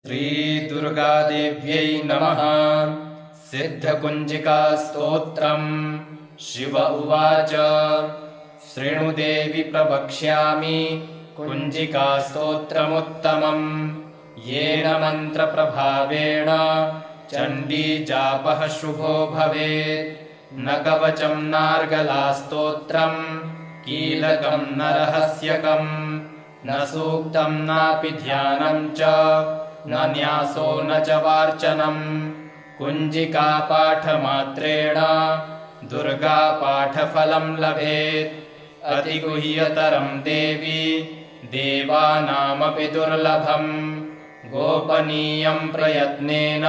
श्रीदुर्गादेव्यै नमः। सिद्धकुञ्जिकास्तोत्रम्। शिव उवाच शृणुदेवि प्रवक्ष्यामि कुञ्जिकास्तोत्रमुत्तमम्। येन मन्त्रप्रभावेण चण्डीजापः शुभो भवेत्। न कवचम् नार्गलास्तोत्रम् कीलकम् न रहस्यकम् न सूक्तम् नापि ध्यानम् च न न्यासो न च वार्चनम्। कुञ्जिकापाठमात्रेण दुर्गापाठफलम् लभेत्। अतिगुह्यतरम् देवी देवानामपि दुर्लभम्। गोपनीयम् प्रयत्नेन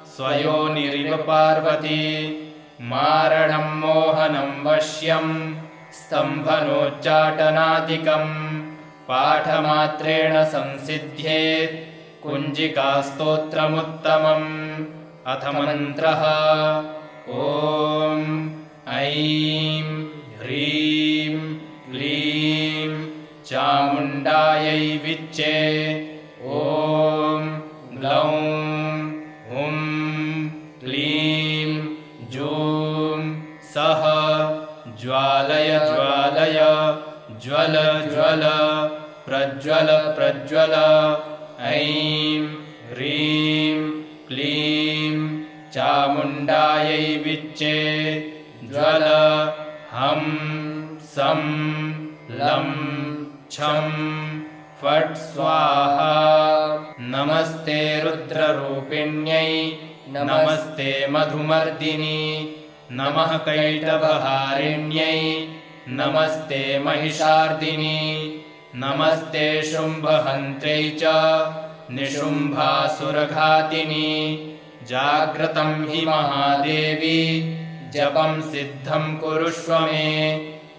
स्वयोनिरिव पार्वती। मारणम् मोहनम् वश्यम् स्तम्भनोच्चाटनादिकम्। पाठमात्रेण संसिद्ध्येत् कुञ्जिकास्तोत्रमुत्तमम्। अथ मन्त्रः। ॐ ऐं ह्रीं क्लीं चामुण्डायै विच्चे। ॐ ग्लौं हुं क्लीं जूं सः ज्वालय ज्वालय ज्वल ज्वल प्रज्वल प्रज्वल। ऐं ह्रीं क्लीं चामुण्डायै विच्चे। ज्वल हं सं लं छं फट् स्वाहा। नमस्ते रुद्ररूपिण्यै नमस्ते मधुमर्दिनी। नमः कैटभहारिण्यै नमस्ते महिषार्दिनी। नमस्ते शुम्भहन्त्र्यै च निशुम्भासुरघातिनी। जाग्रतं हि महादेवी जपं सिद्धं कुरुष्व मे।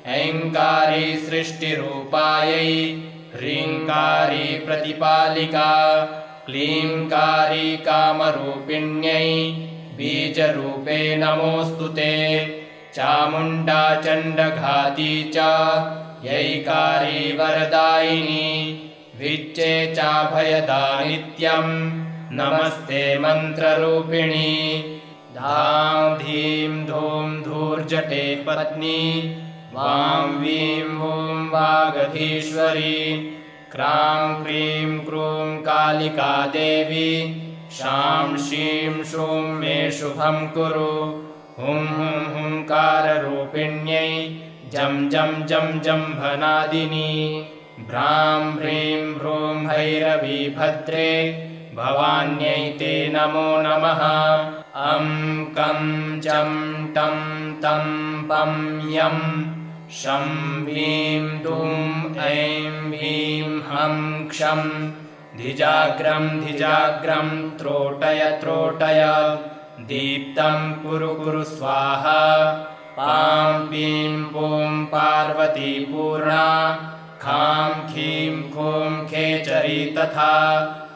ऐङ्कारी सृष्टिरूपायै ह्रीङ्कारी प्रतिपालिका। क्लीङ्कारी कामरूपिण्यै बीजरूपे नमोऽस्तु ते। चामुण्डा चण्डघाती च यैकारी वरदायिनी। विच्चे चाभयदा नित्यम् नमस्ते मन्त्ररूपिणी। धां धीं धूं धूर्जटे पत्नी। वां वीं वूं वागधीश्वरी। क्रां क्रीं क्रूं कालिका देवी। शां शीं शूं मे शुभं कुरु। हुं हुं हुंकाररूपिण्यै जं जं जं जम्भनादिनी। भ्रां ह्रीं भ्रूं भैरवी भद्रे भवान्यै ते नमो नमः। अं कं चं टं तं पं यं शं वीं दूं ऐं वीं हं क्षं धिजाग्रं धिजाग्रं त्रोटय त्रोटय। दीप्तं कुरु कुरु स्वाहा। पां पीं पूं पार्वती पूर्णा। खां खीं खूं खेचरी तथा।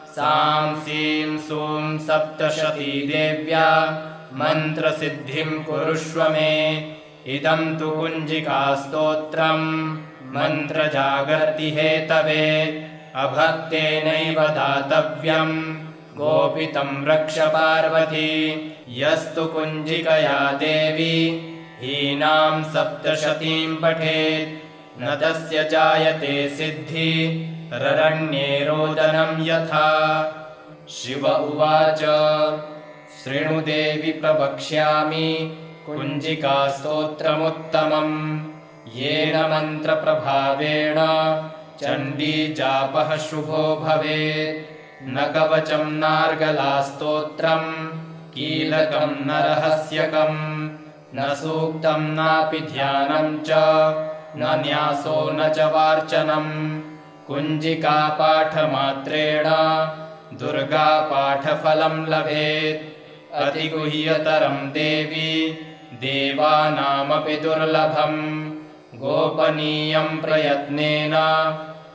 सां सीं सूं सप्तशती देव्या मन्त्रसिद्धिं कुरुष्व मे। इदं तु कुञ्जिकास्तोत्रम् मन्त्रजागर्ति हेतवे। अभक्तेनैव दातव्यम् गोपितं रक्ष पार्वती। यस्तु कुञ्जिकया देवी हीनां सप्तशतीं पठेत् न तस्य जायते सिद्धि ररण्ये रोदनं यथा। शिव उवाच शृणुदेवि प्रवक्ष्यामि कुञ्जिकास्तोत्रमुत्तमम्। येन मन्त्रप्रभावेण चण्डीजापः शुभो भवेत्। न कवचम् नार्गलास्तोत्रम् कीलकम् न रहस्यकम् न सूक्तम् नापि ध्यानम् च न न्यासो न च वार्चनम्। कुञ्जिकापाठमात्रेण दुर्गापाठफलम् लभेत्। अतिगुह्यतरम् देवी देवानामपि दुर्लभम्। गोपनीयम् प्रयत्नेन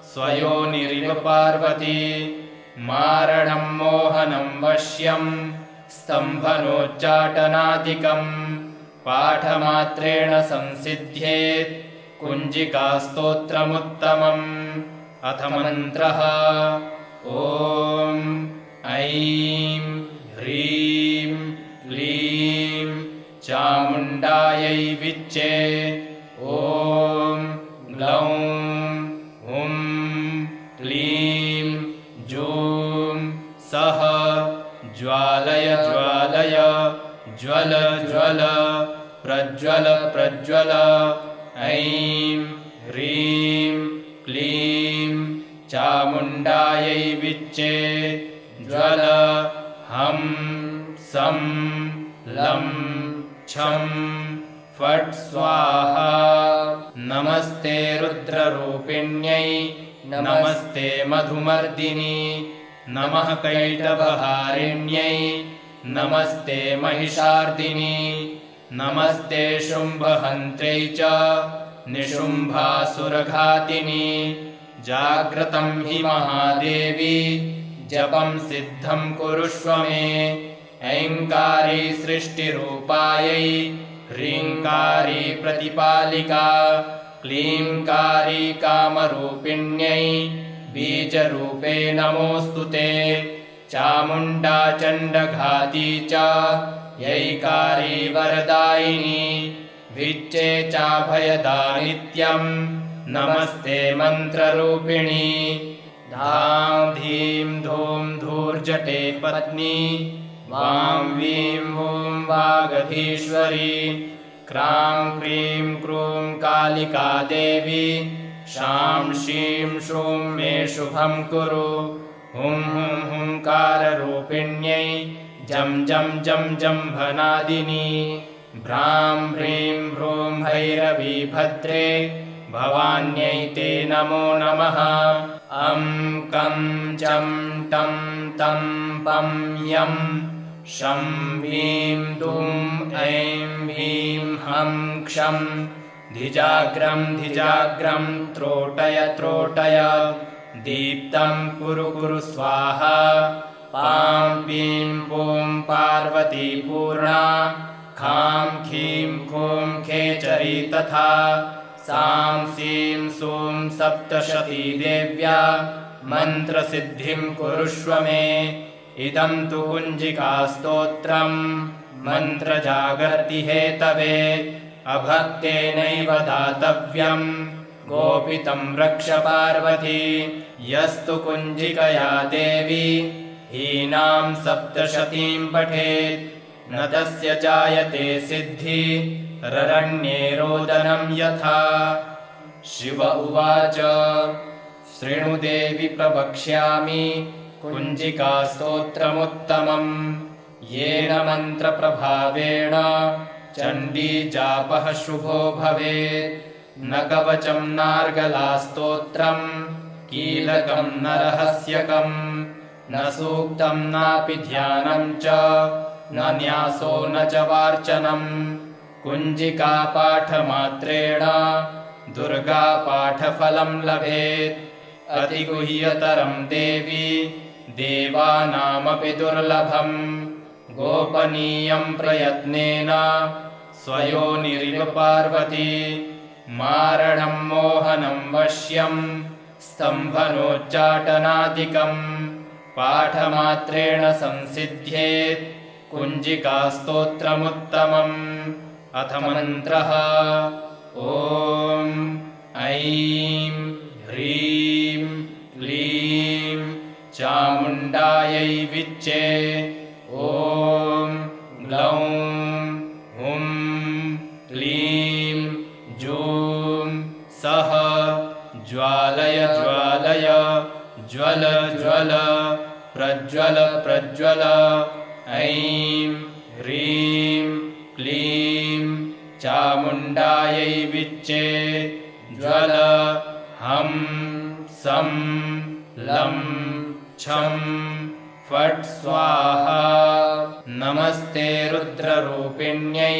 स्वयोनिरिव पार्वती। मारणम् मोहनम् वश्यम् स्तम्भनोच्चाटनादिकम्। पाठमात्रेण संसिद्ध्येत् कुञ्जिकास्तोत्रमुत्तमम्। अथ मन्त्रः। ॐ ऐं ह्रीं क्लीं चामुण्डायै विच्चे। ॐ ग्लौं हुं क्लीं जूं सः ज्वालय ज्वालय ज्वल ज्वल प्रज्वल प्रज्वल। ऐं ह्रीं क्लीं चामुण्डायै विच्चे। ज्वल हं सं लं छं फट् स्वाहा। नमस्ते रुद्ररूपिण्यै नमस्ते मधुमर्दिनी नमः कैटभहारिण्यै नमस्ते महिषार्दिनी नमस्ते शुम्भहन्त्र्यै च निशुम्भासुरघातिनी। जाग्रतं हि महादेवी जपं सिद्धं कुरुष्व मे। ऐङ्कारी सृष्टिरूपायै ह्रीङ्कारी प्रतिपालिका क्लीङ्कारी कामरूपिण्यै बीजरूपे नमोऽस्तु ते। चामुण्डा चण्डघाती च यैकारी वरदायिनी विच्चे चाभयदा नित्यं नमस्ते मन्त्ररूपिणी। धां धीं धूं धूर्जटे पत्नी वां वीं वूं वागधीश्वरी। क्रां क्रीं क्रूं कालिका देवी शां शीं शूं मे शुभं कुरु। हुं हुं हुंकाररूपिण्यै जं जं जं जम्भनादिनी। भ्रां ह्रीं भ्रूं भैरवी भद्रे भवान्यै ते नमो नमः। अं कं चं टं तं पं यं शं वीं दुं ऐं ह्रीं हं क्षं धिजाग्रं धिजाग्रं त्रोटय त्रोटय। दीप्तं कुरु कुरु स्वाहा। पां पीं पूं पार्वती पूर्णा खां खीं खूं खेचरी तथा। सां सीं सूं सप्तशती देव्या मन्त्रसिद्धिं कुरुष्व मे। इदं तु कुञ्जिकास्तोत्रं मन्त्रजागर्ति हेतवे। अभक्तेनैव दातव्यं गोपितं रक्ष पार्वती। यस्तु कुञ्जिकया देवी हीनां सप्तशतीं पठेत् न तस्य जायते सिद्धि ररण्ये रोदनं यथा। शिव उवाच शृणु देवि प्रवक्ष्यामि कुञ्जिकास्तोत्रमुत्तमम्। येन मन्त्रप्रभावेण चण्डीजापः शुभो भवेत्। न कवचं नार्गलास्तोत्रं कीलकं न रहस्यकं न सूक्तं नापि ध्यानं च न न्यासो न च वार्चनम्। कुञ्जिकापाठमात्रेण दुर्गापाठफलं लभेत्। अतिगुह्यतरं देवी देवानामपि दुर्लभम्। गोपनीयं प्रयत्नेन स्वयोनिरिव पार्वती। मारणं मोहनं वश्यं स्तम्भनोच्चाटनादिकम् पाठमात्रेण संसिद्ध्येत् कुञ्जिकास्तोत्रमुत्तमम्। अथ मन्त्रः ॐ ऐं ह्रीं क्लीं चामुण्डायै विच्चे। ॐ ग्लौं हुं क्लीं जूं सः ज्वालय ज्वालय ज्वल ज्वल प्रज्वल प्रज्वल। ऐं ह्रीं क्लीं चामुण्डायै विच्चे। ज्वल हं सं लं छं फट् स्वाहा। नमस्ते रुद्ररूपिण्यै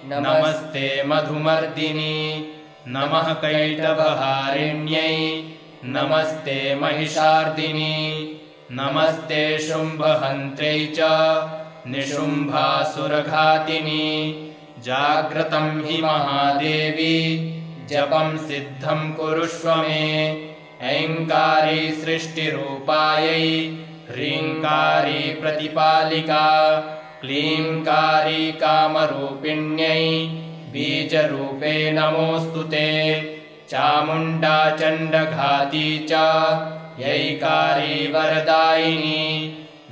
नमस्ते मधुमर्दिनी नमः कैटभहारिण्यै नमस्ते महिषार्दिनी नमस्ते शुम्भहन्त्र्यै च निशुम्भासुरघातिनी। जाग्रतं हि महादेवी जपं सिद्धं कुरुष्व मे। ऐङ्कारी सृष्टिरूपायै ह्रीङ्कारी प्रतिपालिका क्लीङ्कारी कामरूपिण्यै बीजरूपे नमोऽस्तु ते। चामुण्डा चण्डघाती च यैकारी वरदायिनी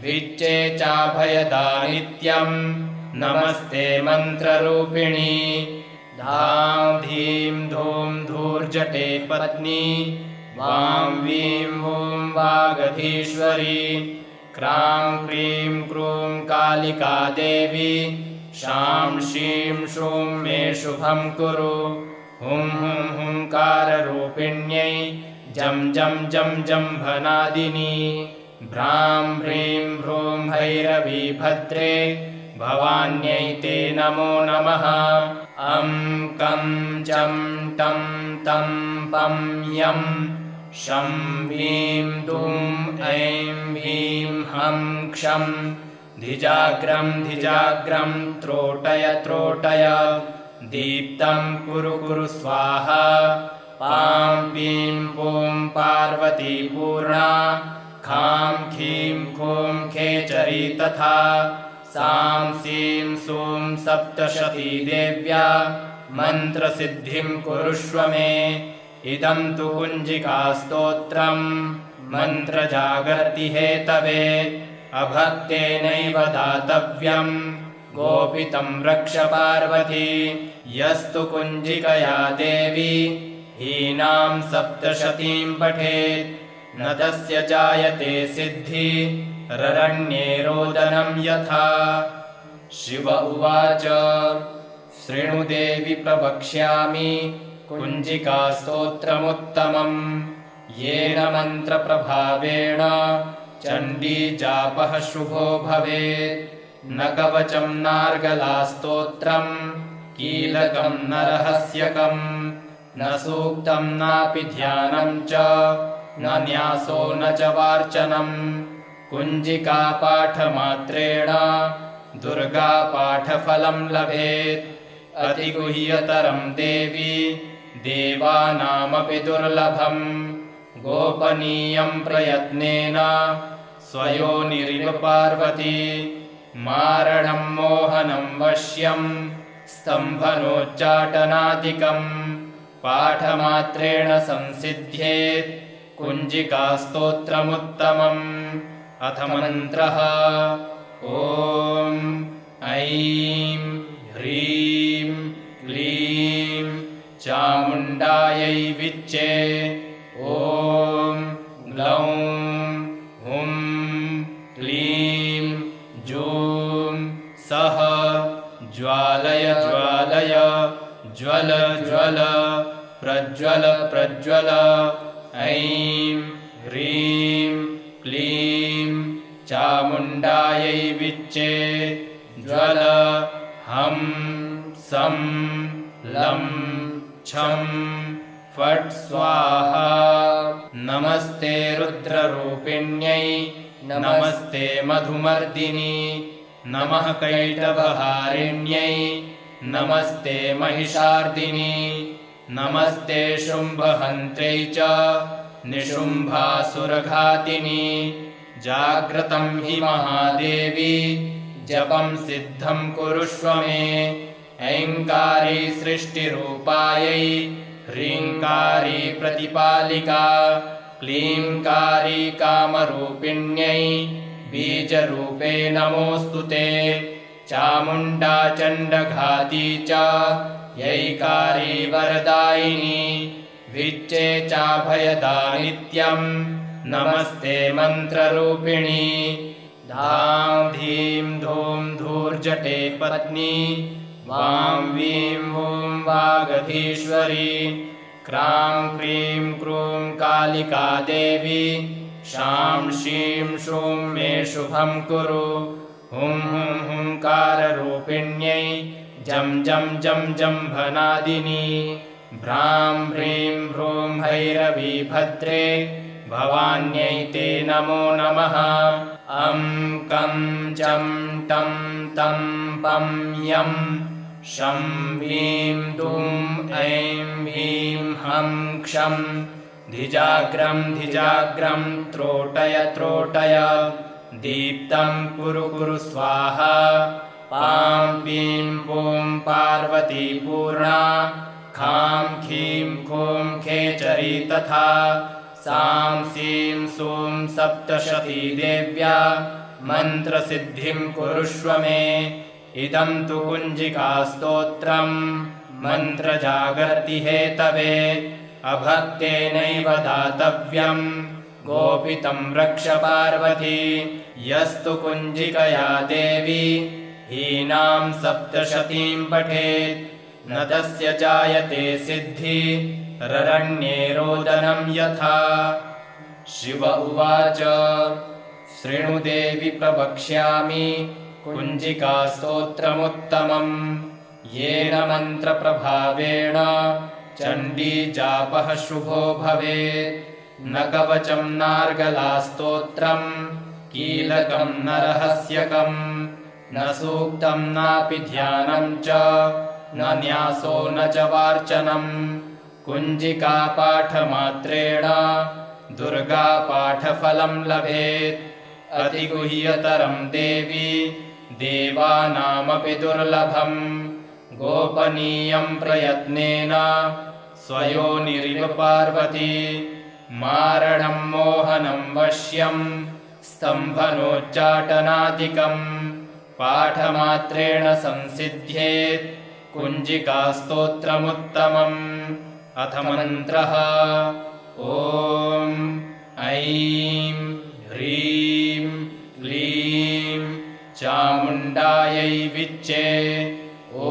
विच्चे चाभयदा नित्यम् नमस्ते मन्त्ररूपिणी। धां धीं धूं धूर्जटे पत्नी वां वीं वूं वागधीश्वरी क्रां क्रीं क्रूं कालिका देवी शां शीं शूं मे शुभं कुरु। हुं हुं हुंकाररूपिण्यै जं जं जं जम्भनादिनी भ्रां ह्रीं भ्रूं भैरवी भद्रे भवान्यै ते नमो नमः। अं कं चं टं तं पं यं शं ह्रीं दुं ऐं ह्रीं हं क्षं धिजाग्रं धिजाग्रं त्रोटय त्रोटय दीप्तं कुरु कुरु स्वाहा। पां पीं पूं पार्वती पूर्णा खां खीं खूं खेचरी तथा सां सीं सूं सप्तशती देव्या मन्त्रसिद्धिं कुरुष्व मे। इदं तु कुञ्जिकास्तोत्रम् मन्त्रजागर्ति हेतवे अभक्तेनैव दातव्यम् गोपितं रक्ष पार्वती। यस्तु कुञ्जिकया देवी हीनां सप्तशतीं पठेत् न तस्य जायते सिद्धि ररण्ये रोदनं यथा। शिव उवाच शृणु देवि प्रवक्ष्यामि कुञ्जिकास्तोत्रमुत्तमम् येन मन्त्रप्रभावेण चण्डी जापः शुभो भवेत्। न कवचं नार्गलास्तोत्रं कीलकं न रहस्यकं न सूक्तं नापि ध्यानं च न न्यासो न च वार्चनम्। कुञ्जिकापाठमात्रेण दुर्गापाठफलं लभेत्। अतिगुह्यतरं देवी देवानामपि दुर्लभम् गोपनीयं प्रयत्नेन स्वयोनिरिव पार्वती। मारणं मोहनं वश्यं स्तम्भनोच्चाटनादिकम् पाठमात्रेण संसिद्ध्येत् कुञ्जिकास्तोत्रमुत्तमम्। अथ मन्त्रः ॐ ऐं ह्रीं क्लीं चामुण्डायै विच्चे ॐ ग्लौं हुं क्लीं जूं सः ज्वालय ज्वालय ज्वल ज्वल प्रज्वल प्रज्वल। ऐं ह्रीं क्लीं चामुण्डायै विच्चे ज्वल हं सं लं छं फट् स्वाहा। नमस्ते रुद्ररूपिण्यै नमस्ते मधुमर्दिनी नमः कैटभहारिण्यै नमस्ते महिषार्दिनी नमस्ते शुम्भहन्त्रै च निशुम्भासुरघातिनी। जाग्रतं हि महादेवी जपं सिद्धं कुरुष्व मे। ऐङ्कारी सृष्टिरूपायै ह्रीङ्कारी प्रतिपालिका क्लीङ्कारी कामरूपिण्यै बीजरूपे नमोऽस्तु ते। चामुण्डा चण्डघाती च यैकारी वरदायिनी विच्चे चाभयदा नित्यम् नमस्ते मन्त्ररूपिणी। धां धीं धूं धूर्जटे पत्नी वां वीं वूं वागधीश्वरी क्रां क्रीं क्रूं कालिका देवी शां शीं शूं मे शुभं कुरु। हुं हुं हुंकाररूपिण्यै जं जं जं जम्भनादिनी भ्रां ह्रीं भ्रूं भैरवी भद्रे भवान्यै ते नमो नमः। अं कं चं टं तं पं यं शं ह्रीं दुं ऐं ह्रीं हं क्षं धिजाग्रम् धिजाग्रम् त्रोटय त्रोटय दीप्तम् कुरु कुरु स्वाहा पां पीं पूं पार्वती पूर्णा खां खीं खूं खेचरी तथा सां सीं सूं सप्तशती देव्या मन्त्रसिद्धिं कुरुष्व मे इदं तु कुञ्जिकास्तोत्रम् मन्त्रजागर्ति हेतवे अभक्तेनैव दातव्यम् गोपितं रक्ष पार्वती यस्तु कुञ्जिकया देवी हीनां सप्तशतीं पठेत् न तस्य जायते सिद्धि ररण्ये रोदनं यथा। शिव उवाच शृणु देवि प्रवक्ष्यामि कुञ्जिकास्तोत्रमुत्तमम् येन मन्त्रप्रभावेण चण्डी जापः शुभो भवेत् न कवचं नार्गलास्तोत्रम् कीलकं न रहस्यकम् न सूक्तं नापि ध्यानं च न न्यासो न च वार्चनम् कुञ्जिकापाठमात्रेण दुर्गापाठफलं लभेत् अतिगुह्यतरं देवी देवानामपि दुर्लभम् गोपनीयं प्रयत्नेन स्वयोनिरिव पार्वती मारणं मोहनं वश्यं स्तम्भनोच्चाटनादिकम् पाठमात्रेण संसिद्ध्येत् कुञ्जिकास्तोत्रमुत्तमम्। अथ मन्त्रः ॐ ऐं ह्रीं क्लीं चामुण्डायै विच्चे ॐ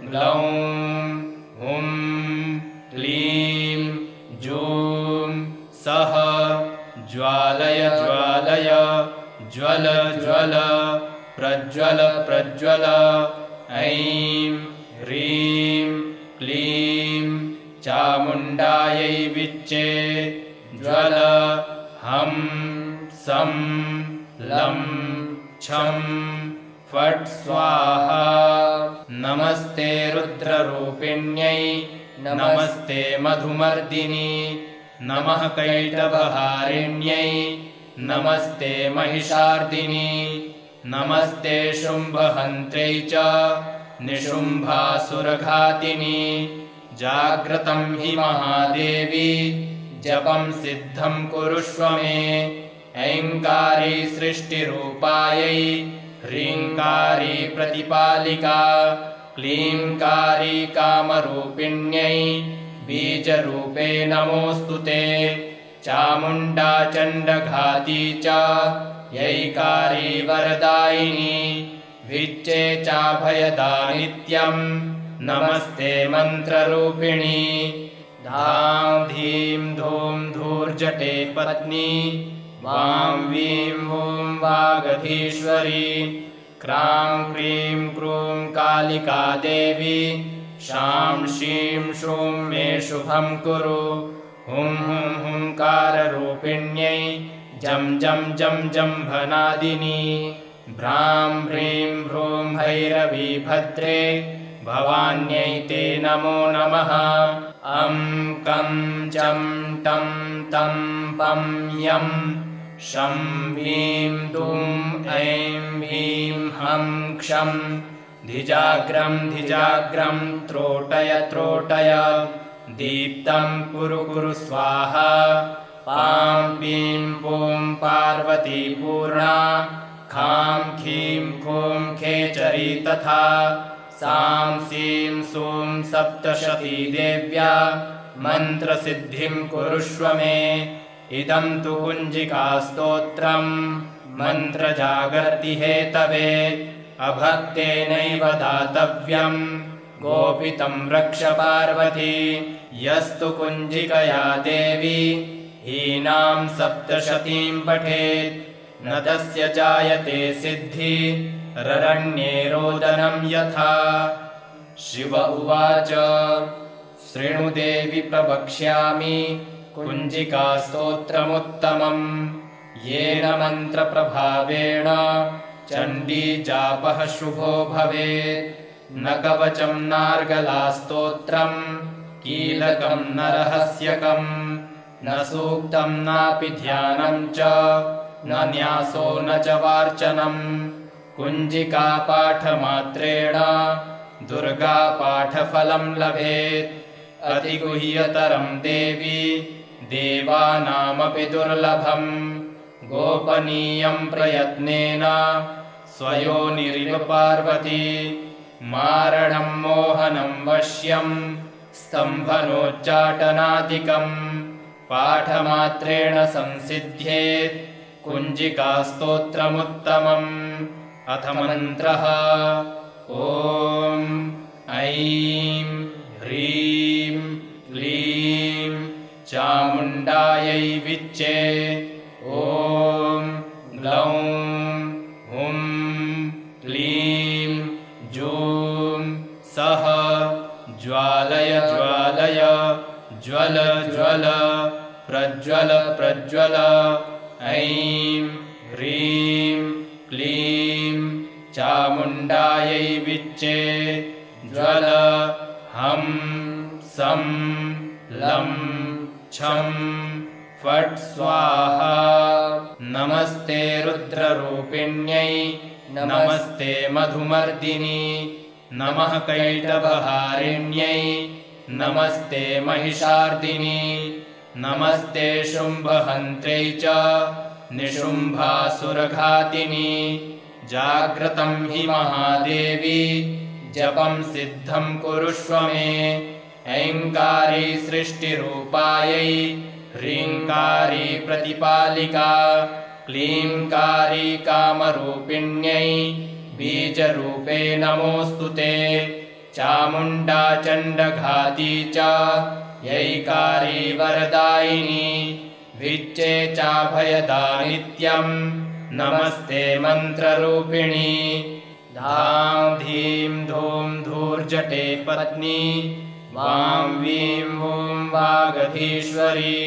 ग्लौं हुं क्लीं जूं सः ज्वालय ज्वालय ज्वल ज्वल प्रज्वल प्रज्वल ऐं ह्रीं क्लीं चामुण्डायै विच्चे ज्वल हं सं लं छं फट् स्वाहा। नमस्ते रुद्ररूपिण्यै नमस्ते मधुमर्दिनी नमः कैटभहारिण्यै नमस्ते महिषार्दिनी नमस्ते शुम्भहन्त्रै च निशुम्भासुरघातिनी जाग्रतं हि महादेवी जपं सिद्धं कुरुष्व मे ऐङ्कारी सृष्टिरूपायै ह्रीङ्कारी प्रतिपालिका क्लीङ्कारी कामरूपिण्यै बीजरूपे नमोऽस्तु ते चामुण्डा चण्डघाती च यैकारी वरदायिनी विच्चे चाभयदा नित्यम् नमस्ते मन्त्ररूपिणी धां धीं धूं धूर्जटे पत्नी वां वीं वूं वागधीश्वरी क्रां क्रीं क्रूं कालिका देवी शां शीं शूं मे शुभं कुरु हुं हुं हुंकाररूपिण्यै जं जं जं जम्भनादिनी भ्रां ह्रीं भ्रूं भैरवी भद्रे भवान्यै ते नमो नमः अं कं चं टं तं पं यं शं ह्रीं दुं ऐं ह्रीं हं क्षं धिजाग्रं धिजाग्रं त्रोटय त्रोटय दीप्तं कुरु कुरु स्वाहा पां पीं पूं पार्वती पूर्णा खां खीं खूं खेचरी तथा सां सीं सूं सप्तशती देव्या मन्त्रसिद्धिं कुरुष्व मे इदं तु कुञ्जिकास्तोत्रम् मन्त्रजागर्ति हेतवे अभक्तेनैव दातव्यम् गोपितं रक्ष पार्वती यस्तु कुञ्जिकया देवी हीनां सप्तशतीं पठेत् न तस्य जायते सिद्धि ररण्ये रोदनं यथा। शिव उवाच शृणु देवि प्रवक्ष्यामि कुञ्जिकास्तोत्रमुत्तमम् येन मन्त्रप्रभावेण चण्डी जापः शुभो भवेत् न कवचं नार्गलास्तोत्रम् कीलकं न रहस्यकं न सूक्तं नापि ध्यानं च न न्यासो न च वार्चनं कुञ्जिकापाठमात्रेण दुर्गापाठफलं लभेत् अतिगुह्यतरं देवी देवानामपि दुर्लभम् गोपनीयं प्रयत्नेन स्वयोनिरिव पार्वती मारणं मोहनं वश्यं स्तम्भनोच्चाटनादिकम् पाठमात्रेण संसिद्ध्येत् कुञ्जिकास्तोत्रमुत्तमम् अथ मन्त्रः ॐ ऐं ह्रीं क्लीं चामुण्डायै विच्चे ॐ ग्लौं हुं क्लीं जूं सः ज्वालय ज्वालय ज्वल ज्वल प्रज्वल प्रज्वल ऐं ह्रीं क्लीं चामुण्डायै विच्चे ज्वल हं सं लं छं फट् स्वाहा नमस्ते रुद्ररूपिण्यै नमस्ते मधुमर्दिनी नमः कैटभहारिण्यै नमस्ते महिषार्दिनी नमस्ते शुम्भहन्त्र्यै च निशुम्भासुरघातिनी जाग्रतं हि महादेवी जपं सिद्धं कुरुष्व मे ऐङ्कारी सृष्टिरूपायै ह्रीङ्कारी प्रतिपालिका क्लीङ्कारी कामरूपिण्यै बीजरूपे नमोऽस्तु ते चामुण्डा चण्डघाती च यैकारी वरदायिनी विच्चे चाभयदा नित्यं नमस्ते मन्त्ररूपिणी धां धीं धूं धूर्जटे पत्नी वां वीं वूं वागधीश्वरी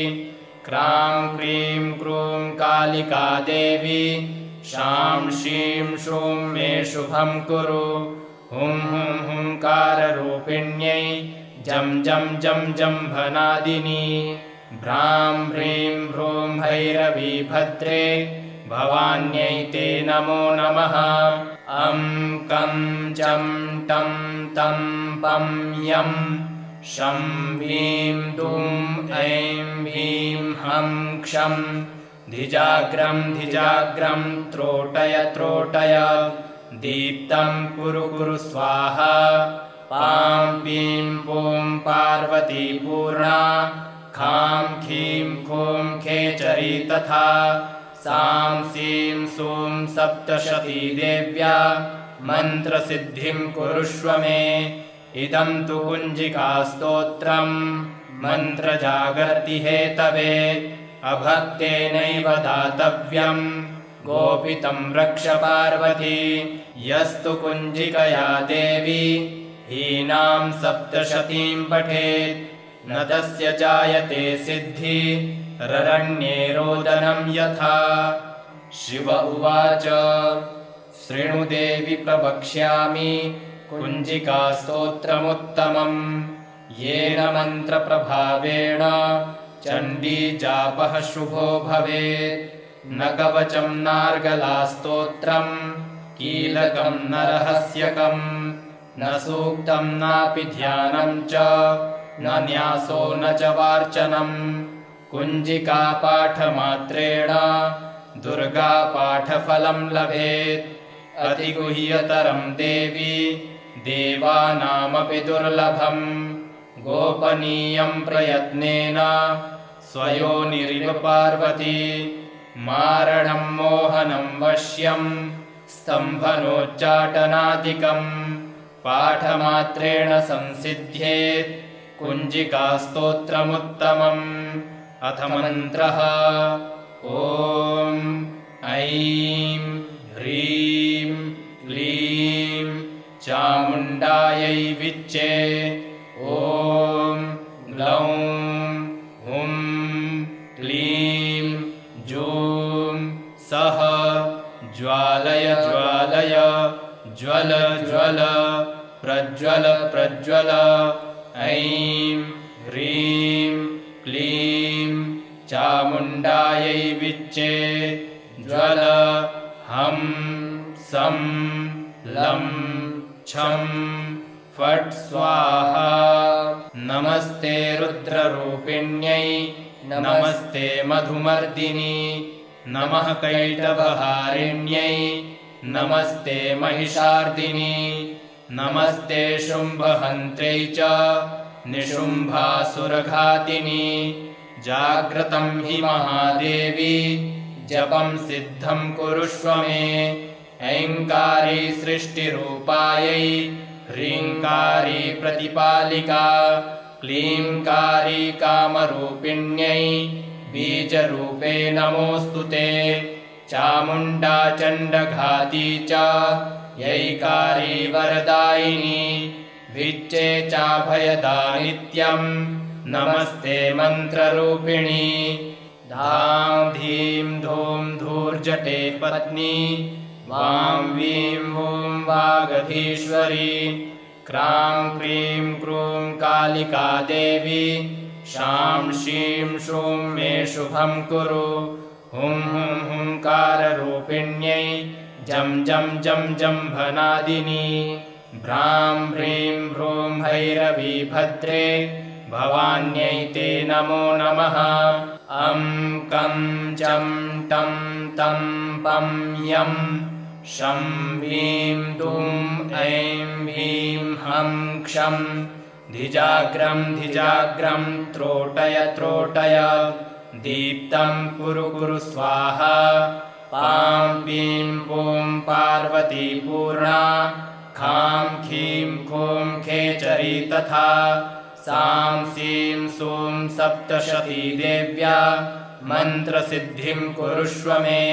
क्रां क्रीं क्रूं कालिका देवी शां शीं शूं मे शुभं कुरु हुं हुं हुंकाररूपिण्यै जं जं जं जम्भनादिनी भ्रां ह्रीं भ्रूं भैरवी भद्रे भवान्यै ते नमो नमः अं कं चं टं तं पं यं शं ह्रीं दुं ऐं ह्रीं हं क्षं धिजाग्रं धिजाग्रं त्रोटय त्रोटय दीप्तं कुरु कुरु स्वाहा पां पीं पूं पार्वती पूर्णा खां खीं खूं खेचरी तथा सां सीं सूं सप्तशती देव्या मन्त्रसिद्धिं कुरुष्व मे इदं तु कुञ्जिकास्तोत्रं मन्त्रजागर्ति हेतवे अभक्तेनैव दातव्यं गोपितं रक्ष पार्वती यस्तु कुञ्जिकया देवी हीनां सप्तशतीं पठेत् न तस्य जायते सिद्धि ररण्ये रोदनं यथा शिव उवाच शृणु देवि प्रवक्ष्यामि कुञ्जिकास्तोत्रमुत्तमम् येन मन्त्रप्रभावेण चण्डीजापः शुभो भवेत् न कवचं नार्गलास्तोत्रं कीलकं न रहस्यकं न सूक्तं नापि ध्यानं च न न्यासो न च वार्चनं कुञ्जिकापाठमात्रेण दुर्गापाठफलं लभेत् अतिगुह्यतरं देवी देवानामपि दुर्लभम् गोपनीयं प्रयत्नेन स्वयोनिरिव पार्वती मारणं मोहनं वश्यं स्तम्भनोच्चाटनादिकम् पाठमात्रेण संसिद्ध्येत् कुञ्जिकास्तोत्रमुत्तमम् अथ मन्त्रः ॐ ऐं ह्रीं क्लीं चामुण्डायै विच्चे ॐ ग्लौं हुं क्लीं जूं सः ज्वालय ज्वालय ज्वल ज्वल प्रज्वल प्रज्वल ऐं ह्रीं क्लीं चामुण्डायै विच्चे ज्वल हं सं लं छं फट् स्वाहा। नमस्ते रुद्ररूपिण्यै नमस्ते मधुमर्दिनी नमः कैटभहारिण्यै नमस्ते महिषार्दिनी नमस्ते शुम्भहन्त्र्यै च निशुम्भासुरघातिनी। जाग्रतं हि महादेवी जपं सिद्धं कुरुष्व मे। ऐङ्कारी सृष्टिरूपायै ह्रीङ्कारी प्रतिपालिका क्लीङ्कारी कामरूपिण्यै बीजरूपे नमोऽस्तु ते। चामुण्डा चण्डघाती च यैकारी वरदायिनी विच्चे चाभयदा नित्यं नमस्ते मन्त्ररूपिणी। धां धीं धूं धूर्जटे पत्नी वां वीं वूं वागधीश्वरी क्रां क्रीं क्रूं कालिका देवी शां शीं शूं मे शुभं कुरु। हुं हुं हुंकाररूपिण्यै जं जं जं जम्भनादिनी भ्रां ह्रीं भ्रूं भैरवी भद्रे भवान्यै ते नमो नमः। अं कं चं टं तं पं यं शं ह्रीं दुं ऐं ह्रीं हं क्षं धिजाग्रं धिजाग्रं त्रोटय त्रोटय दीप्तं कुरु कुरु स्वाहा। पां पीं पूं पार्वती पूर्णा खां खीं खूं खेचरी तथा सां सीं सूं सप्तशती देव्या मन्त्रसिद्धिं कुरुष्व मे।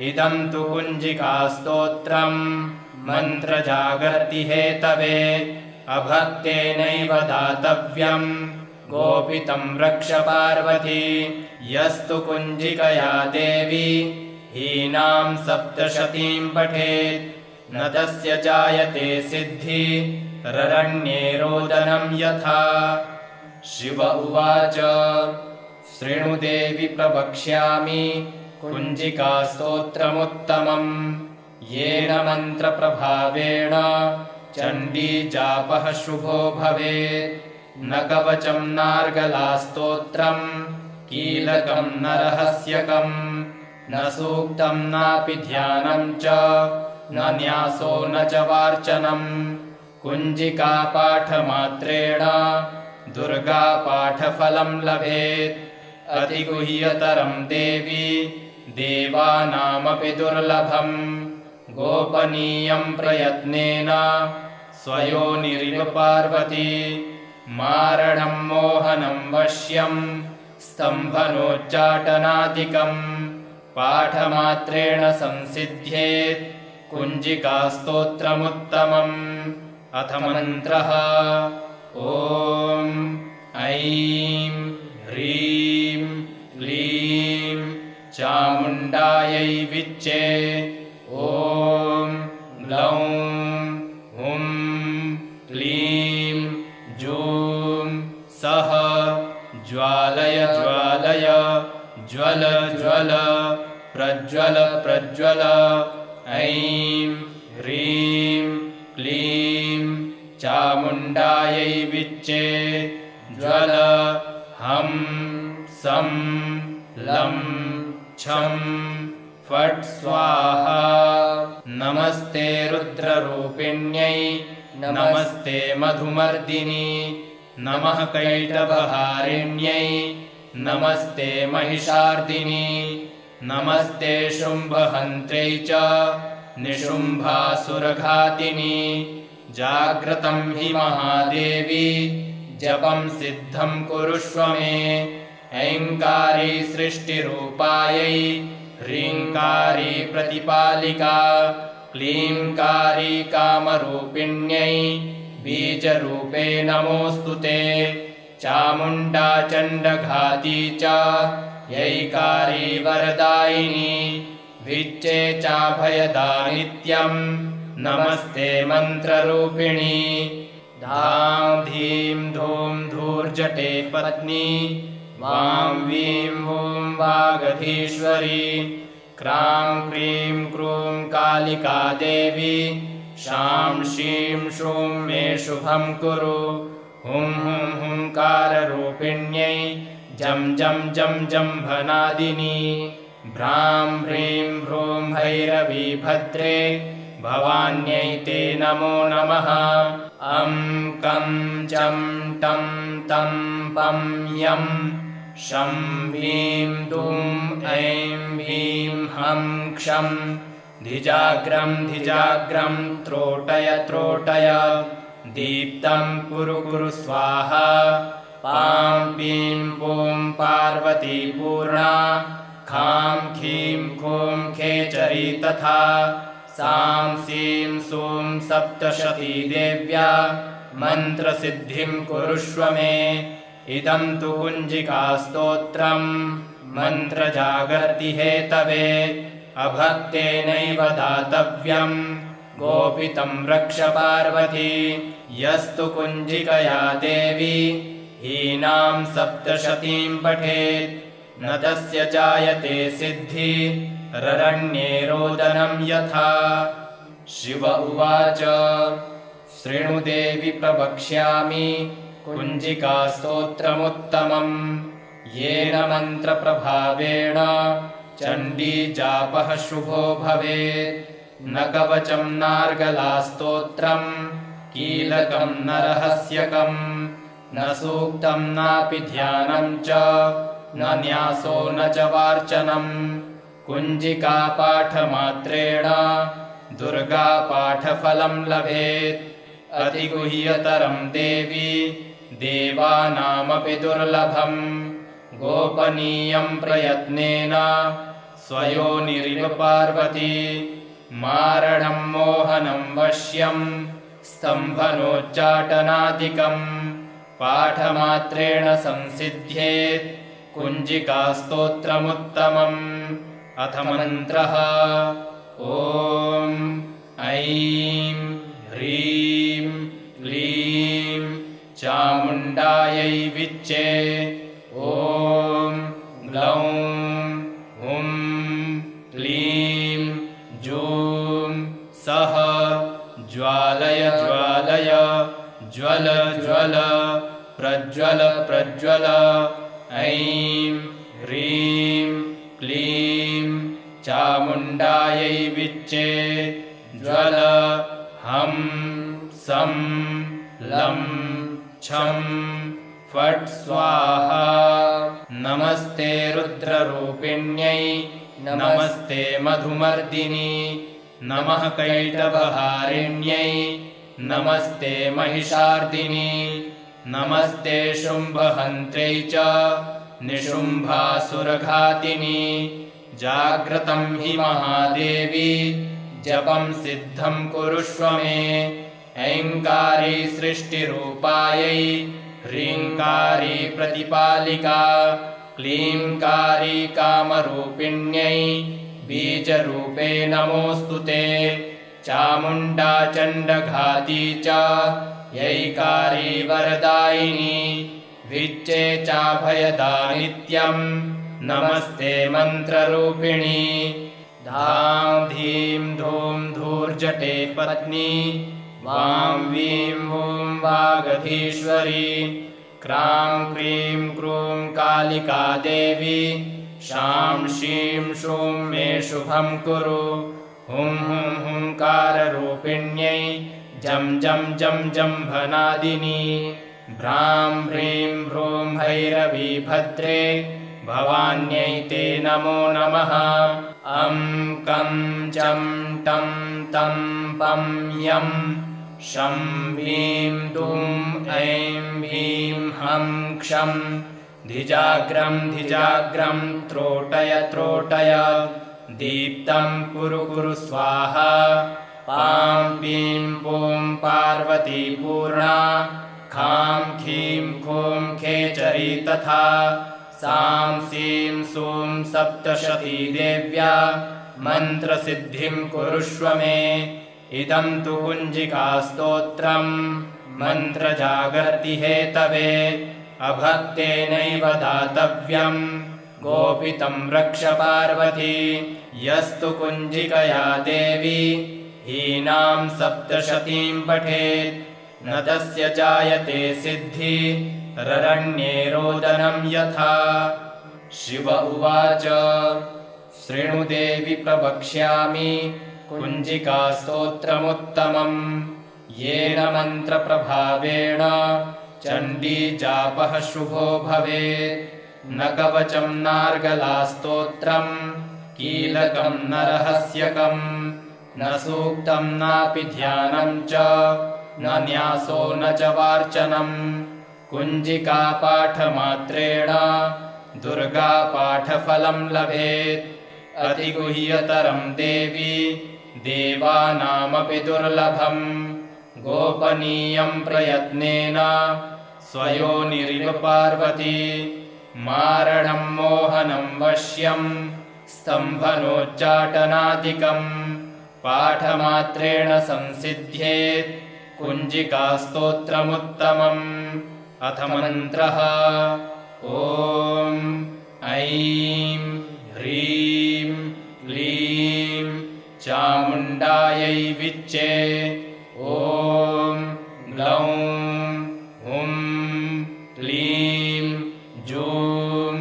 इदं तु कुञ्जिकास्तोत्रं मन्त्रजागर्ति हेतवे अभक्तेनैव दातव्यं गोपितं रक्ष पार्वती। यस्तु कुञ्जिकया देवी हीनां सप्तशतीं पठेत् न तस्य जायते सिद्धि ररण्ये रोदनं यथा। शिव उवाच शृणु देवि प्रवक्ष्यामि कुञ्जिकास्तोत्रमुत्तमम् येन मन्त्रप्रभावेण चण्डी जापः शुभो भवेत्। न कवचं नार्गलास्तोत्रं कीलकं न रहस्यकं न सूक्तं नापि ध्यानं च न न्यासो न च वार्चनम्। कुञ्जिकापाठमात्रेण दुर्गापाठफलं लभेत्। अतिगुह्यतरं देवी देवानामपि दुर्लभम् गोपनीयं प्रयत्नेन स्वयोनिरिव पार्वती। मारणं मोहनं वश्यं स्तम्भनोच्चाटनादिकम् पाठमात्रेण संसिद्ध्येत् कुञ्जिकास्तोत्रमुत्तमम्। अथ मन्त्रः ॐ ऐं ह्रीं क्लीं चामुण्डायै विच्चे ॐ ग्लौं हुं क्लीं जूं सः ज्वालय ज्वालय ज्वल ज्वल प्रज्वल प्रज्वल। ऐं ह्रीं क्लीं चामुण्डायै विच्चे ज्वल हं सं लं छं फट् स्वाहा। नमस्ते रुद्ररूपिण्यै नमस्ते मधुमर्दिनी नमः कैटभहारिण्यै नमस्ते महिषार्दिनी नमस्ते शुम्भहन्त्र्यै च निशुम्भासुरघातिनी। जाग्रतं हि महादेवी जपं सिद्धं कुरुष्व मे। ऐङ्कारी सृष्टिरूपायै ह्रीङ्कारी प्रतिपालिका क्लीङ्कारी कामरूपिण्यै बीजरूपे नमोऽस्तु ते। चामुण्डा चण्डघाती च यैकारी वरदायिनी विच्चे चाभयदा नित्यं नमस्ते मन्त्ररूपिणी। धां धीं धूं धूर्जटे पत्नी वां वीं वूं वागधीश्वरी क्रां क्रीं क्रूं कालिका देवी शां शीं शूं मे शुभं कुरु हुं हुं हुंकाररूपिण्यै जं जं जं जम्भनादिनी भ्रां ह्रीं भ्रूं भैरवी भद्रे भवान्यै ते नमो नमः अं कं चं टं तं पं यं शं ह्रीं दुं ऐं ह्रीं हं क्षं धिजाग्रं धिजाग्रं त्रोटय त्रोटय दीप्तं कुरु कुरु स्वाहा पां पीं पूं पार्वती पूर्णा खां खीं खूं खेचरी तथा सां सीं सूं सप्तशती देव्या मन्त्रसिद्धिं कुरुष्व मे इदं तु कुञ्जिकास्तोत्रं मन्त्रजागर्ति हेतवे अभक्तेनैव दातव्यं गोपितं रक्ष पार्वती यस्तु कुञ्जिकया देवी हीनां सप्तशतीं पठेत् न तस्य जायते सिद्धि ररण्ये रोदनं यथा शिव उवाच शृणु देवि प्रवक्ष्यामि कुञ्जिकास्तोत्रमुत्तमम् येन मन्त्रप्रभावेण चण्डी जापः शुभो भवेत् न कवचं नार्गलास्तोत्रं कीलकं न रहस्यकं न सूक्तं नापि ध्यानं च न न्यासो न च वार्चनम् कुञ्जिकापाठमात्रेण दुर्गापाठफलं लभेत् अतिगुह्यतरं देवी देवानामपि दुर्लभम् गोपनीयं प्रयत्नेन स्वयोनिरिव पार्वती मारणं मोहनं वश्यं स्तम्भनोच्चाटनादिकम् पाठमात्रेण संसिद्ध्येत् कुञ्जिकास्तोत्रमुत्तमम् अथ मन्त्रः ॐ ऐं ह्रीं क्लीं चामुण्डायै विच्चे ॐ ग्लौं हुं क्लीं जूं सः ज्वालय ज्वालय ज्वल ज्वल प्रज्वल प्रज्वल ऐं ह्रीं क्लीं चामुण्डायै विच्चे ज्वल हं सं लं छं फट् स्वाहा नमस्ते रुद्ररूपिण्यै नमस्ते मधुमर्दिनी नमः कैटभहारिण्यै नमस्ते महिषार्दिनी नमस्ते शुम्भहन्त्र्यै च निशुम्भासुरघातिनी जाग्रतं हि महादेवी जपं सिद्धं कुरुष्व मे ऐङ्कारी सृष्टिरूपायै ह्रीङ्कारी प्रतिपालिका क्लीङ्कारी कामरूपिण्यै बीजरूपे नमोऽस्तु ते चामुण्डा चण्डघाती च यैकारी वरदायिनी विच्चे चाभयदा नित्यं नमस्ते मन्त्ररूपिणी धां धीं धूं धूर्जटे पत्नी वां वीं वूं वागधीश्वरी क्रां क्रीं क्रूं कालिका देवी शां शीं शूं मे शुभं कुरु हुं हुं हुंकाररूपिण्यै जं जं जं जम्भनादिनी भ्रां ह्रीं भ्रूं भैरवी भद्रे भवान्यै ते नमो नमः अं कं चं टं तं पं यं शं ह्रीं दुं ऐं ह्रीं हं क्षं धिजाग्रं धिजाग्रं त्रोटय त्रोटय दीप्तं कुरु कुरु स्वाहा पां पीं पूं पार्वती पूर्णा खां खीं खूं खेचरी तथा सां सीं सूं सप्तशती देव्या मन्त्रसिद्धिं कुरुष्व मे इदं तु कुञ्जिकास्तोत्रं मन्त्रजागर्ति हेतवे अभक्तेनैव दातव्यम् गोपितं रक्ष पार्वती यस्तु कुञ्जिकया देवी हीनां सप्तशतीं पठेत् न तस्य जायते सिद्धि ररण्ये रोदनं यथा। शिव उवाच शृणु देवि प्रवक्ष्यामि कुञ्जिकास्तोत्रमुत्तमम् येन मन्त्रप्रभावेण चण्डी जापः शुभो भवेत्। न कवचं नार्गलास्तोत्रम् कीलकं न रहस्यकम् न सूक्तं नापि ध्यानं च न न्यासो न च वार्चनम्। कुञ्जिकापाठमात्रेण दुर्गापाठफलं लभेत्। अतिगुह्यतरं देवी देवानामपि दुर्लभम् गोपनीयं प्रयत्नेन स्वयोनिरिव पार्वती मारणं मोहनं वश्यं स्तम्भनोच्चाटनादिकम् पाठमात्रेण संसिद्ध्येत् कुञ्जिकास्तोत्रमुत्तमम्। अथ मन्त्रः ॐ ऐं ह्रीं क्लीं चामुण्डायै विच्चे ॐ ग्लौं हुं क्लीं जूं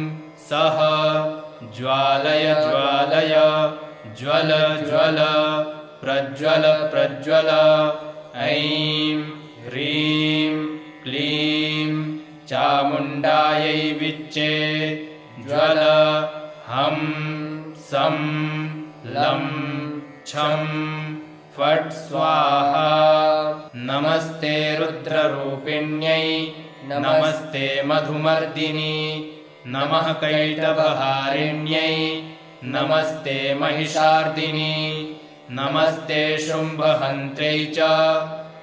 सः ज्वालय ज्वालय ज्वल ज्वल प्रज्वल प्रज्वल ऐं ह्रीं क्लीं चामुण्डायै विच्चे ज्वल हं सं लं छं फट् स्वाहा। नमस्ते रुद्ररूपिण्यै नमस्ते मधुमर्दिनी नमः कैटभहारिण्यै नमस्ते महिषार्दिनी नमस्ते शुम्भहन्त्रै च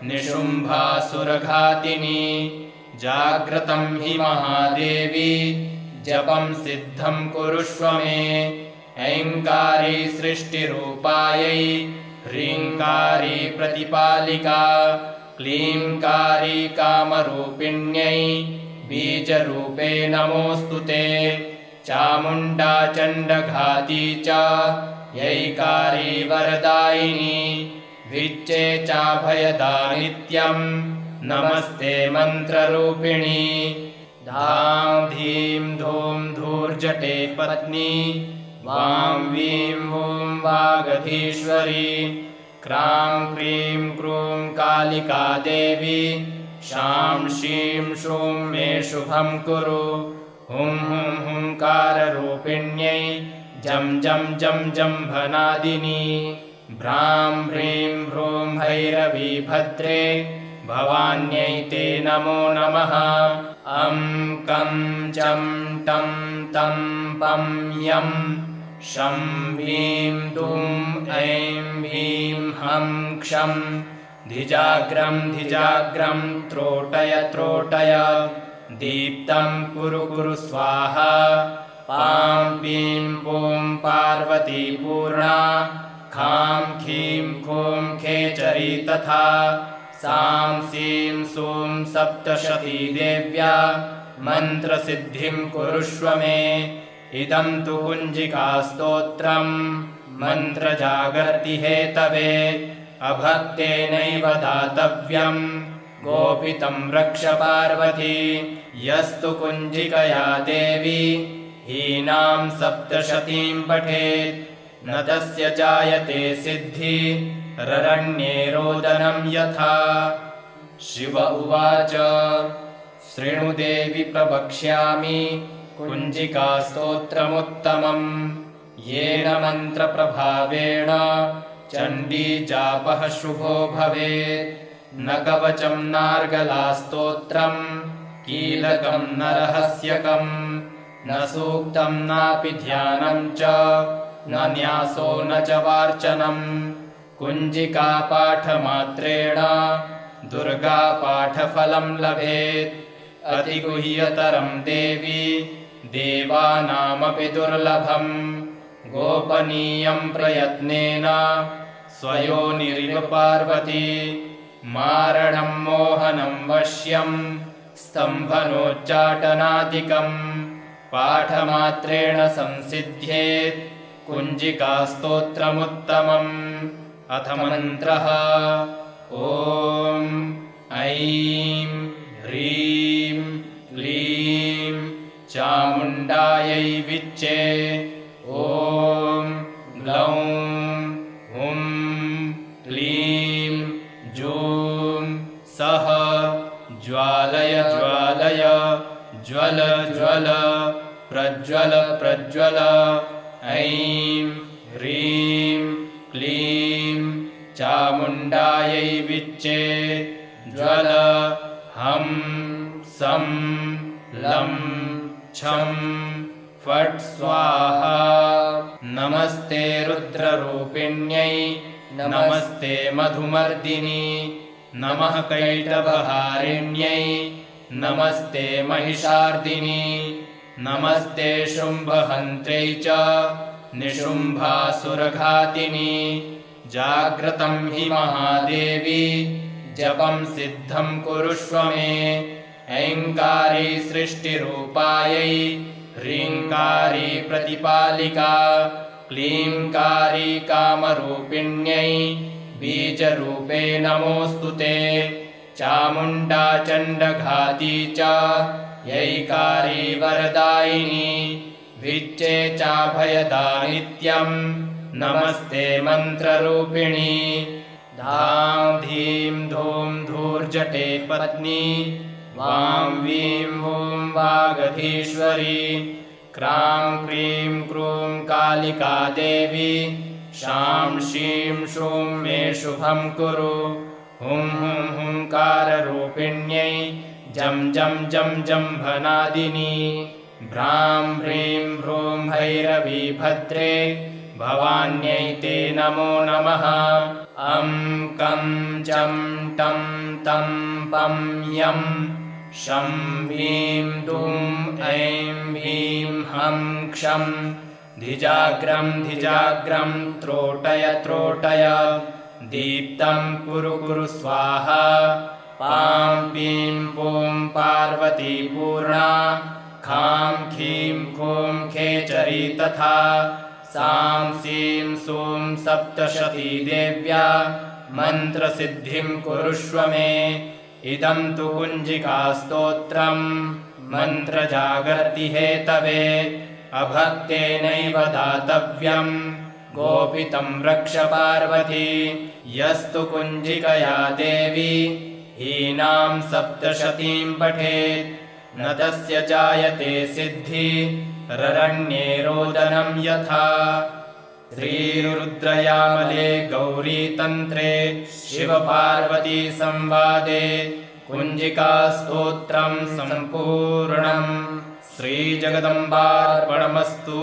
निशुम्भासुरघातिनी। जाग्रतं हि महादेवी जपं सिद्धं कुरुष्व मे ऐङ्कारी सृष्टिरूपायै ह्रीङ्कारी प्रतिपालिका क्लीङ्कारी कामरूपिण्यै बीजरूपे नमोऽस्तु ते। चामुण्डा चण्डघाती च यैकारी वरदायिनी विच्चे चाभयदा नित्यं नमस्ते मन्त्ररूपिणी। धां धीं धूं धूर्जटे पत्नी वां वीं वूं वागधीश्वरी क्रां क्रीं क्रूं कालिका देवी शां शीं शूं मे शुभं कुरु। हुं हुं हुंकाररूपिण्यै जं जं जं जम्भनादिनी भ्रां ह्रीं भ्रूं भैरवी भद्रे भवान्यै ते नमो नमः। अं कं चं टं तं पं यं शं ह्रीं दुं ऐं ह्रीं हं क्षं धिजाग्रं धिजाग्रं त्रोटय त्रोटय दीप्तं कुरु कुरु स्वाहा। पां पीं पूं पार्वती पूर्णा खां खीं खूं खेचरी तथा सां सीं सूं सप्तशती देव्या मन्त्रसिद्धिं कुरुष्व मे। इदं तु कुञ्जिकास्तोत्रम् मन्त्रजागर्ति हेतवे अभक्तेनैव दातव्यम् गोपितं रक्ष पार्वती यस्तु कुञ्जिकया देवी हीनां सप्तशतीं पठेत् न तस्य जायते सिद्धि ररण्ये रोदनं यथा। शिव उवाच शृणु देवि प्रवक्ष्यामि कुञ्जिकास्तोत्रमुत्तमम् येन मन्त्रप्रभावेण चण्डी जापः शुभो भवेत्। न कवचं नार्गलास्तोत्रम् कीलकं न रहस्यकम् न सूक्तं नापि ध्यानं च न न्यासो न च वार्चनम्। कुञ्जिकापाठमात्रेण दुर्गापाठफलं लभेत्। अतिगुह्यतरं देवी देवानामपि दुर्लभम् गोपनीयं प्रयत्नेन स्वयोनिरिव पार्वती मारणं मोहनं वश्यं स्तम्भनोच्चाटनादिकम् पाठमात्रेण संसिद्ध्येत् कुञ्जिकास्तोत्रमुत्तमम्। अथ मन्त्रः ॐ ऐं ह्रीं क्लीं चामुण्डायै विच्चे ॐ ग्लौं हुं क्लीं जूं सः ज्वालय ज्वालय ज्वल ज्वल प्रज्वल प्रज्वल ऐं ह्रीं क्लीं चामुण्डायै विच्चे ज्वल हं सं लं छं फट् स्वाहा। नमस्ते रुद्ररूपिण्यै नमस्ते मधुमर्दिनी नमः कैटभहारिण्यै नमस्ते महिषार्दिनी नमस्ते शुम्भहन्त्र्यै च निशुम्भासुरघातिनी। जाग्रतं हि महादेवी जपं सिद्धं कुरुष्व मे। ऐङ्कारी सृष्टिरूपायै ह्रीङ्कारी प्रतिपालिका क्लीङ्कारी कामरूपिण्यै बीजरूपे नमोऽस्तु ते। चामुण्डा चण्डघाती च यैकारी वरदायिनी विच्चे चाभयदा नित्यं नमस्ते मन्त्ररूपिणी। धां धीं धूं धूर्जटे पत्नी वां वीं वूं वागधीश्वरी क्रां क्रीं क्रूं कालिका देवी शां शीं शूं मे शुभं कुरु। हुं हुं हुंकाररूपिण्यै जं जं जं जम्भनादिनी भ्रां ह्रीं भ्रूं भैरवी भद्रे भवान्यै ते नमो नमः। अं कं चं टं तं पं यं शं वीं दुं ऐं वीं हं क्षं धिजाग्रं धिजाग्रं त्रोटय त्रोटय दीप्तं कुरु कुरु स्वाहा। पां पीं पूं पार्वती पूर्णा खां खीं खूं खेचरी तथा सां सीं सूं सप्तशती देव्या मन्त्रसिद्धिं कुरुष्व मे। इदं तु कुञ्जिकास्तोत्रं मन्त्रजागर्ति हेतवे अभक्तेनैव दातव्यं गोपितं रक्ष पार्वती। यस्तु कुञ्जिकया देवी हीनां सप्तशतीं पठेत् न तस्य जायते सिद्धि ररण्ये रोदनं यथा। श्रीरुद्रयामले गौरीतन्त्रे शिवपार्वती संवादे कुञ्जिकास्तोत्रं सम्पूर्णम्। श्रीजगदम्बार्पणमस्तु।